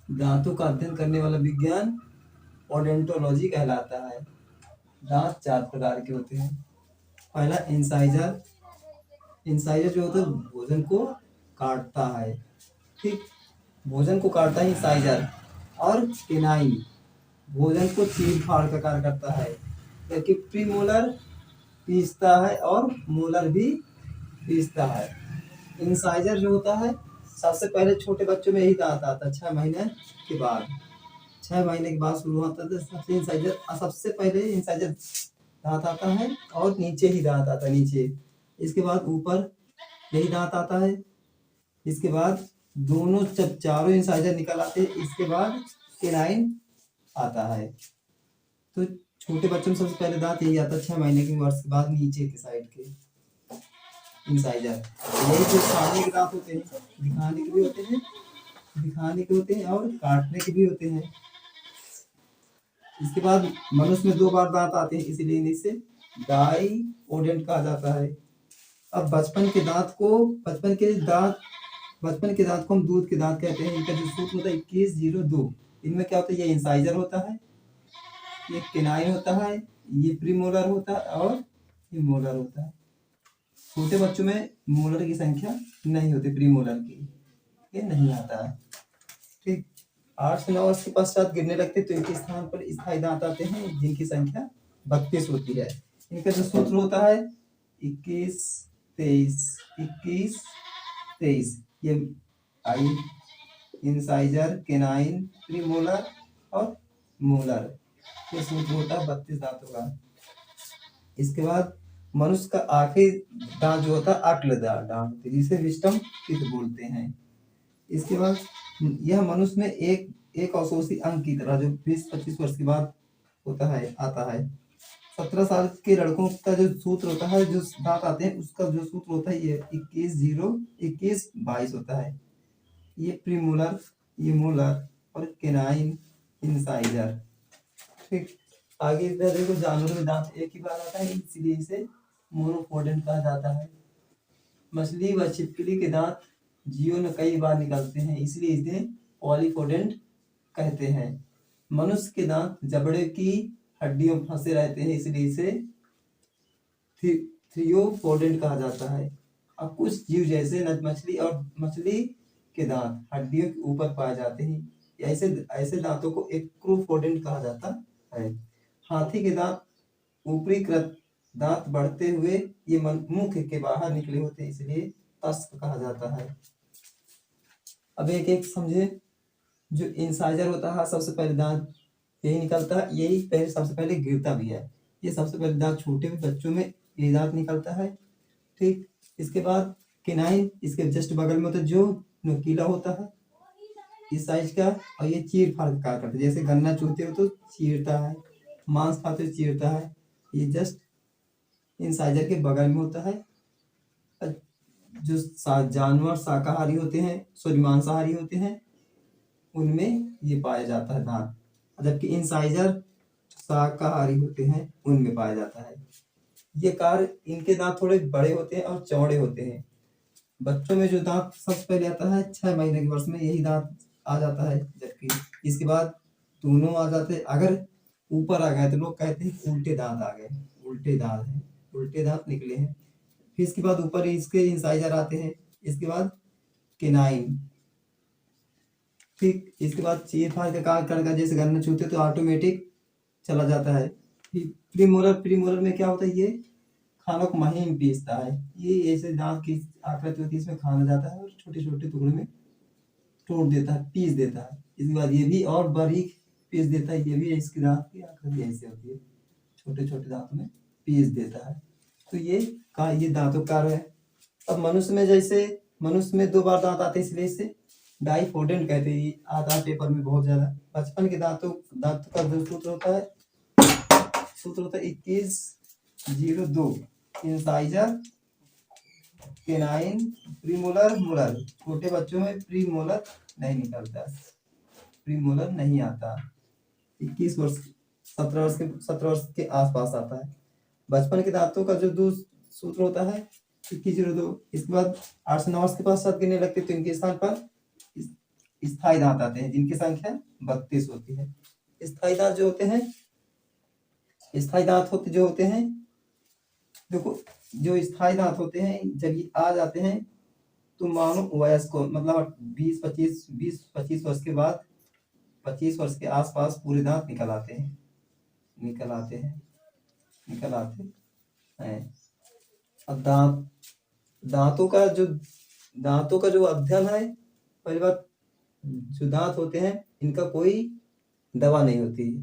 दांतों का अध्ययन करने वाला विज्ञान ओडोंटोलॉजी कहलाता है। दांत 4 प्रकार के होते हैं। पहला इंसाइजर। इंसाइजर जो होता है भोजन को काटता है। ठीक, भोजन को काटता है इंसाइजर। और केनाइन भोजन को चीर फाड़ का कार्य करता है। जबकि प्रीमोलर पीसता है और मोलर भी पीसता है। इंसाइजर जो होता है सबसे पहले छोटे बच्चों में यही दांत आता है 6 महीने के बाद। 6 महीने के बाद शुरू होता है सबसे पहले इंसाइजर दांत आता है और नीचे ही दांत आता है नीचे। इसके बाद ऊपर यही दांत आता है। इसके बाद दोनों जब चारों इंसाइजर निकल आते हैं इसके बाद केनाइन आता है। तो छोटे बच्चों में सबसे पहले दांत यही आता है 6 महीने के वर्ष के बाद नीचे के साइड के इंसाइजर। यही जो सामने के दांत होते हैं दिखाने के भी होते हैं, दिखाने के होते हैं और काटने के भी होते हैं। इसके बाद मनुष्य में 2 बार दांत आते हैं इसलिए इसे डाइओडेंट कहा जाता है। अब बचपन के दांत को हम दूध के दांत कहते हैं। इनका जो सूत्र होता है 2102। इनमें क्या होता है, ये इंसाइजर होता है, ये केनाइन होता है, ये प्रीमोलर होता है और ये मोलर होता है। छोटे बच्चों में मोलर की संख्या नहीं होती, प्रीमोलर की ये नहीं आता है। ठीक, 8 से 9 वर्ष के पश्चात गिरने लगते तो इनके स्थान पर स्थायी दांत आते हैं जिनकी संख्या 32 होती है। इनका जो सूत्र होता है 21 23 21 23। ये आई इंसाइजर, केनाइन, प्रीमोलर और मोलर, ये सूत्र होता है 32 दांतों का। इसके बाद मनुष्य का आखिरी दांत जो होता है अक्ल दांत जिसे विस्टम टीथ बोलते हैं। इसके बाद यह मनुष्य में एक अवशोषी अंग की तरह जो 20-25 वर्ष के बाद होता है आता है। 17 साल के लड़कों का जो सूत्र होता है, जो दांत आते हैं उसका जो सूत्र होता है ये 21 होता है। ये प्रीमोलर, ये मोलर और केनाइन, इंसाइजर। ठीक, आगे इधर देखो जानवरों में दांत एक ही बार आता है इसलिए इसे मोनोपोडेंट कहा जाता है। मछली व छिपकली के दांत जीवन में कई बार निकलते हैं इसलिए इसे पॉलीपोडेंट कहते हैं। मनुष्य के दांत जबड़े की हड्डियों में फंसे रहते हैं इसलिए इसे थ्रियोपोडेंट कहा जाता है। अब कुछ जीव जैसे मछली के दांत हड्डियों के ऊपर पाए जाते हैं, ऐसे दांतों को एक्रोपोडेंट कहा जाता है। हाथी के दांत ऊपरी कृत दांत बढ़ते हुए ये मुख के बाहर निकले होते हैं इसलिए तस्क कहा जाता है। अब एक एक समझे। जो इंसाइजर होता है सबसे पहले दांत यही निकलता है, यही पहले सबसे पहले गिरता भी है। ये सबसे पहले दांत छोटे बच्चों में ये दांत निकलता है। ठीक, इसके बाद केनाइन इसके जस्ट बगल में होता है जो नुकीला होता है इस साइज का, और ये चीर फाड़ का कार्य करता है। जैसे गन्ना चूते हो तो चीरता है, मांस खाते हो चीरता है, ये जस्ट इंसाइजर के बगल में होता है। जो जानवर शाकाहारी होते हैं सॉरी मांसाहारी होते हैं उनमें ये पाया जाता है दांत, जबकि इंसाइजर शाकाहारी होते हैं उनमें पाया जाता है। ये कार्य इनके दांत थोड़े बड़े होते हैं और चौड़े होते हैं। बच्चों में जो दांत सबसे पहले आता है 6 महीने के वर्ष में यही दांत आ जाता है, जबकि इसके बाद दोनों आ जाते हैं। अगर ऊपर आ गए तो लोग कहते हैं उल्टे दांत आ गए, उल्टे दांत हैं, उल्टे दांत निकले हैं। फिर इसके बाद ऊपर इसके इंसाइजर आते हैं, इसके बाद केनाइन। ठीक, इसके बाद चीर फाड़ का कार्य करके जैसे गन्ना छूते तो ऑटोमेटिक चला जाता है। प्रीमोलर में क्या होता है, ये खानों को महीन पीसता है। ये ऐसे दांत की आकृति होती है, इसमें खाना जाता है और छोटे छोटे टुकड़े में तोड़ देता है, पीस देता है। इसके बाद ये भी और बारीक पीस देता है, ये भी इसके दांत की आकृति ऐसे होती है, छोटे छोटे दांतों में पीस देता है। तो ये दांतों का कार्य है। अब मनुष्य में जैसे मनुष्य में 2 बार दांत आते हैं इसलिए इसे डाइपोडेंट कहते हैं। आता है पेपर में बहुत ज्यादा। बचपन के दांतों का जो सूत्र होता है 2102। Incisor, canine, premolar, molar. छोटे बच्चों में प्रीमोलर नहीं निकलता, प्रीमोलर नहीं आता। 21 वर्ष 17 वर्ष के आसपास आता है। बचपन के दांतों का जो सूत्र होता है 2102। इसके बाद 8 से 9 वर्ष के पास साथ गिरने लगते तो इनके स्थान पर स्थायी दांत आते हैं जिनकी संख्या 32 होती है। स्थायी दांत जो होते हैं, स्थायी दांत होते जो होते हैं, देखो जो स्थायी दांत होते हैं जब ये आ जाते हैं तो मानो वयस्क को मतलब 20-25 वर्ष के बाद, 25 वर्ष के आसपास पूरे दांत निकल आते हैं, निकल आते हैं, निकल आते हैं। अब दांतों का जो अध्ययन है, पहली बात जो दांत होते हैं इनका कोई दवा नहीं होती है,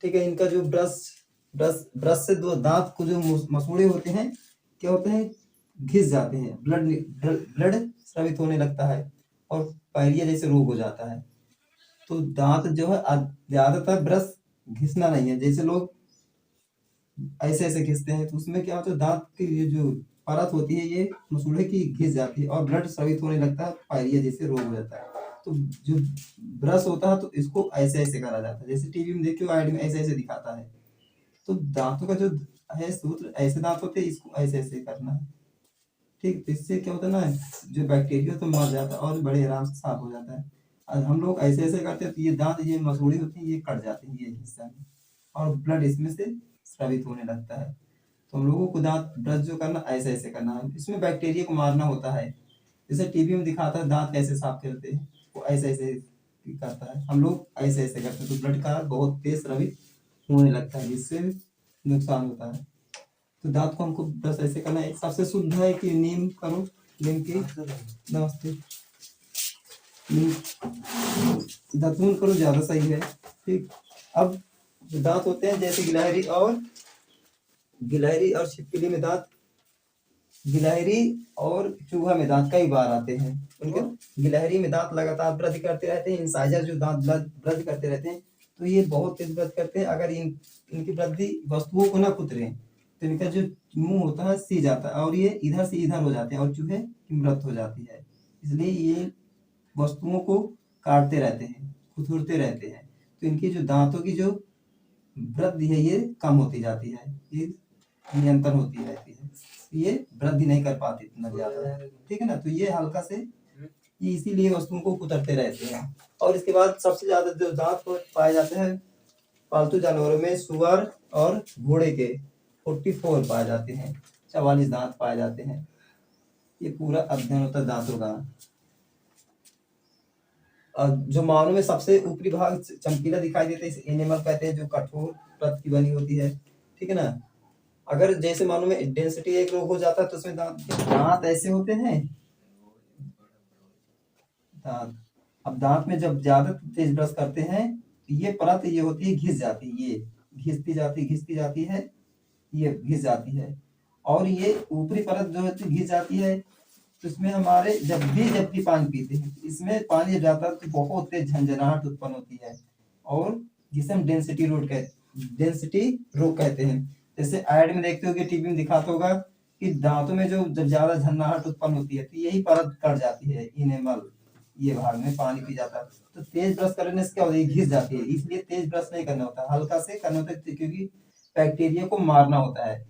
ठीक है। इनका जो ब्रश से दो दांत को जो मसूड़े होते हैं क्या होते हैं, घिस जाते हैं, ब्लड स्रावित होने लगता है और पायरिया जैसे रोग हो जाता है। तो दांत जो है ज्यादातर ब्रश घिसना नहीं है, जैसे लोग ऐसे ऐसे घिसते हैं तो उसमें क्या होता है, दांत की ये जो परत होती है ये मसूड़े की घिस जाती है और ब्लड स्रावित होने लगता है, पायरिया जैसे रोग हो जाता है। तो जो ब्रश होता है तो इसको ऐसे ऐसे करा जाता है, जैसे टीवी में देखियो ऐड में ऐसे ऐसे दिखाता है। तो दांतों का जो है सूत्र, ऐसे दांत होते हैं, इसको ऐसे ऐसे करना है, ठीक। तो इससे क्या होता है ना, जो बैक्टीरिया तो मर जाता है और बड़े आराम से साफ हो जाता है। और हम लोग ऐसे ऐसे करते हैं तो ये दांत, ये मसूड़ी होती है, ये कट जाती है ये हिस्सा में और ब्लड इसमें से स्रावित होने लगता है। तो हम लोगों को दांत ब्रश जो करना ऐसे ऐसे करना है, इसमें बैक्टीरिया को मारना होता है। जैसे टीवी में दिखाता है दांत कैसे साफ करते हैं, वो ऐसे ऐसे करता है, हम लोग ऐसे ऐसे करते हैं तो ब्लड का बहुत तेज स्रावित होने लगता है, जिससे नुकसान होता है। तो दांत को हमको ब्रश ऐसे करना है। सबसे शुद्ध है कि नीम करो, नीम की, नमस्ते, दातून करो, ज्यादा सही है, ठीक। अब जो दांत होते हैं जैसे गिलहरी और छिपकली में दांत, गिलहरी और चूहा में दांत कई बार आते हैं उनके। गिलहरी में दांत लगातार वृद्धि करते रहते हैं, इंसाइजर जो दांत वृद्धि करते रहते हैं, तो ये बहुत तेज वृद्धि करते हैं। अगर इनकी वृद्धि वस्तुओं को ना कुतरे तो इनका जो मुंह होता है सी जाता है और ये इधर से इधर हो जाते हैं और चूहे की मृत्यु हो जाती है। इसलिए ये वस्तुओं को काटते रहते हैं, खुथुरते रहते हैं, तो इनकी जो दांतों की जो वृद्धि है ये कम होती जाती है, ये नियंत्रण होती रहती है, ये वृद्धि नहीं कर पाती इतना ज्यादा, ठीक है ना। तो ये हल्का से ये इसीलिए वस्तुओं को कुतरते रहते हैं। और इसके बाद सबसे ज्यादा जो दांत पाए जाते हैं पालतू जानवरों में, सुअर और घोड़े के 44 पाए जाते हैं, 44 दांत पाए जाते हैं। ये पूरा अध्ययन होता है दांतों का। जो मानव में सबसे ऊपरी भाग चमकीला दिखाई देता है इसे एनिमल कहते हैं, जो कठोर परत की बनी होती है, ठीक है ना। अगर जैसे मानव में डेंसिटी एक रोग हो जाता है तो उसमें दांत ऐसे होते हैं, दांत। अब दांत में जब ज्यादा तेज ब्रश करते हैं ये परत ये होती है घिस जाती है, ये घिसती जाती है, ये घिस जाती है और ये ऊपरी परत जो होती है घिस जाती है। तो इसमें हमारे जब भी पानी पीते हैं इसमें पानी जब जाता है तो बहुत तेज झंझनाहट उत्पन्न होती है और जिसे हम डेंसिटी रोग कहते हैं। जैसे ऐड में देखते हो कि टीवी में दिखाता होगा कि दांतों में जो जब ज्यादा झंझनाहट उत्पन्न होती है तो यही परत कट जाती है, इनेमल ये भाग में पानी पी जाता है। तो तेज ब्रश करने से क्या होता है, घिस जाती है, इसलिए तेज ब्रश नहीं करना होता, हल्का से करना होता है क्योंकि बैक्टीरिया को मारना होता है।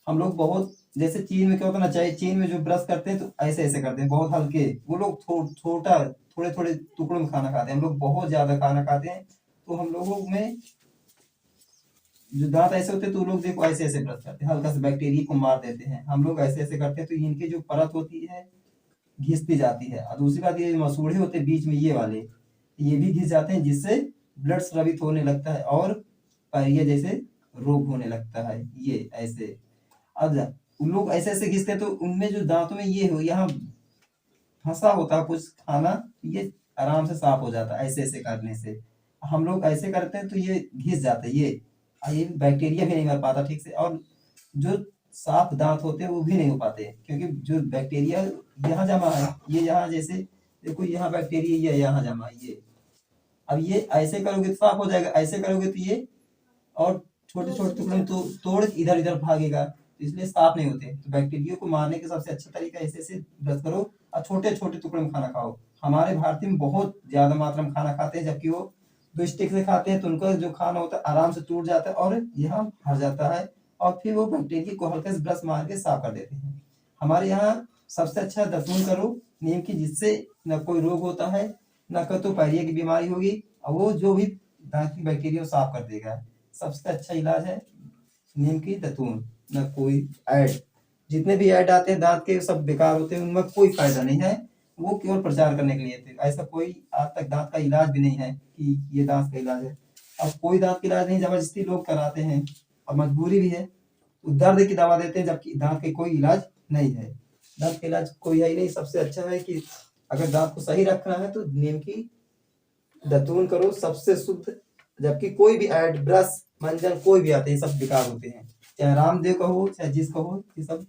हम लोग बहुत, जैसे चीन में क्या होता है ना, चाहे चीन में जो ब्रश करते हैं तो ऐसे ऐसे करते हैं बहुत हल्के, वो लोग थोड़े थोड़े टुकड़ों में खाना खाते हैं, हम लोग बहुत ज्यादा खाना खाते हैं। तो हम लोगों में जो दांत ऐसे होते हैं तो लोग देखो ऐसे ऐसे ब्रश करते हैं, हल्का से बैक्टीरिया को मार देते हैं, हम लोग ऐसे ऐसे करते हैं तो इनकी जो परत होती है घिसती जाती है। और दूसरी बात ये मसूड़े होते हैं बीच में ये वाले, ये भी घिस जाते हैं जिससे ब्लड स्रावित होने लगता है और पायरिया जैसे रोग होने लगता है, ये ऐसे। अब उन लोग ऐसे ऐसे घिसते हैं तो उनमें जो दांतों में ये हो यहाँ फंसा होता है कुछ खाना, ये आराम से साफ हो जाता है ऐसे ऐसे करने से। हम लोग ऐसे करते हैं तो ये घिस जाता है, ये बैक्टीरिया भी नहीं मर पाता ठीक से, और जो साफ दांत होते हैं वो भी नहीं हो पाते क्योंकि जो बैक्टीरिया यहाँ जमा है, ये यहाँ जैसे देखो यहाँ बैक्टीरिया ये यहाँ जमा है, ये अब ये ऐसे करोगे तो साफ हो जाएगा, ऐसे करोगे तो ये और छोटे छोटे टुकड़े में तो तोड़ इधर इधर भागेगा, तो इसलिए साफ नहीं होते। तो बैक्टीरिया को मारने का सबसे अच्छा तरीका ऐसे ऐसे ब्रश करो और छोटे छोटे टुकड़े में खाना खाओ। हमारे भारतीय में बहुत ज्यादा मात्रा में खाना खाते हैं, जबकि वो दो स्टिक से खाते हैं तो उनका जो खाना होता है आराम से टूट जाता है और यहाँ भर जाता है और फिर वो बैक्टीरिया को हल्के से ब्रश मार के साफ कर देते हैं। हमारे यहाँ सबसे अच्छा दातून करो नीम की, जिससे न कोई रोग होता है, न तो पायरिया की बीमारी होगी, और वो जो भी दांत की बैक्टीरिया को साफ कर देगा। सबसे अच्छा इलाज है नीम की दतून। न कोई ऐड, जितने भी ऐड आते हैं दांत के सब बेकार होते हैं, उनमें कोई फायदा नहीं है, वो केवल प्रचार करने के लिए थे। ऐसा कोई आज तक दांत का इलाज भी नहीं है कि ये दांत का इलाज है। अब कोई दांत का इलाज नहीं, जबरदस्ती लोग कराते हैं, और मजबूरी भी है, दर्द की दवा देते हैं, जबकि दांत का कोई इलाज नहीं है। दांत का इलाज कोई है ही नहीं। सबसे अच्छा है कि अगर दांत को सही रखना है तो नीम की दतून करो, सबसे शुद्ध। जबकि कोई भी ऐड, ब्रश, मंजन कोई भी आते हैं, सब बेकार होते हैं, चाहे रामदेव का हो चाहे जिसका हो, ये सब